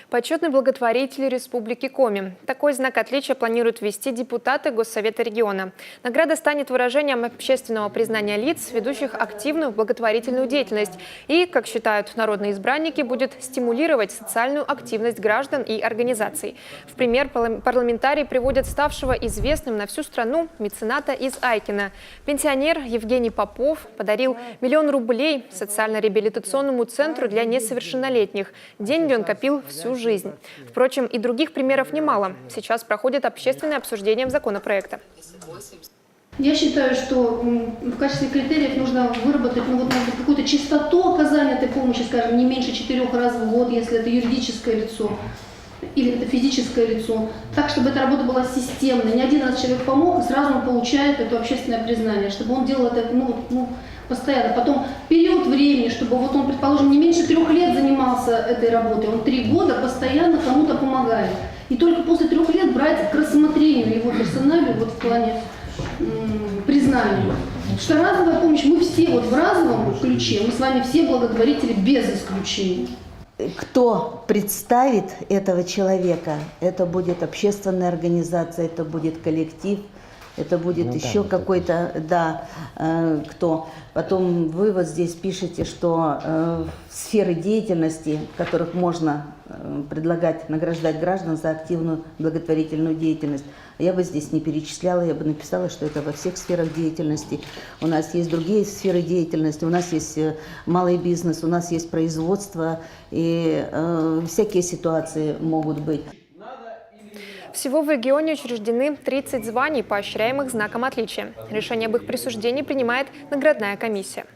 Почетный благотворитель Республики Коми. Такой знак отличия планируют ввести депутаты Госсовета региона. Награда станет выражением общественного признания лиц, ведущих активную благотворительную деятельность. И, как считают народные избранники, будет стимулировать социальную активность граждан и организаций. В пример парламентарии приводят ставшего известным на всю страну мецената из Айкина. Пенсионер Евгений Попов подарил 1 миллион рублей социально-реабилитационному центру для несовершеннолетних. Деньги он копил всю жизнь. Впрочем, и других примеров немало. Сейчас проходит общественное обсуждение законопроекта. Я считаю, что в качестве критериев нужно выработать какую-то частоту оказания этой помощи, скажем, не меньше 4 раз в год, если это юридическое лицо или это физическое лицо, так, чтобы эта работа была системной. Не один раз человек помог, и сразу он получает это общественное признание, чтобы он делал это постоянно. Потом период времени, чтобы он, предположим, не меньше 3 лет занимался этой работой, он 3 года постоянно кому-то помогает. И только после 3 лет брать к рассмотрению его персоналию в плане признания. Потому что разовая помощь, мы все в разовом ключе, мы с вами все благотворители без исключения. Кто представит этого человека, это будет общественная организация, это будет коллектив, это будет еще какой-то, кто. Потом вы здесь пишете, что сферы деятельности, в которых можно предлагать, награждать граждан за активную благотворительную деятельность. Я бы здесь не перечисляла, я бы написала, что это во всех сферах деятельности. У нас есть другие сферы деятельности, у нас есть малый бизнес, у нас есть производство, и всякие ситуации могут быть. Всего в регионе учреждены 30 званий, поощряемых знаком отличия. Решение об их присуждении принимает наградная комиссия.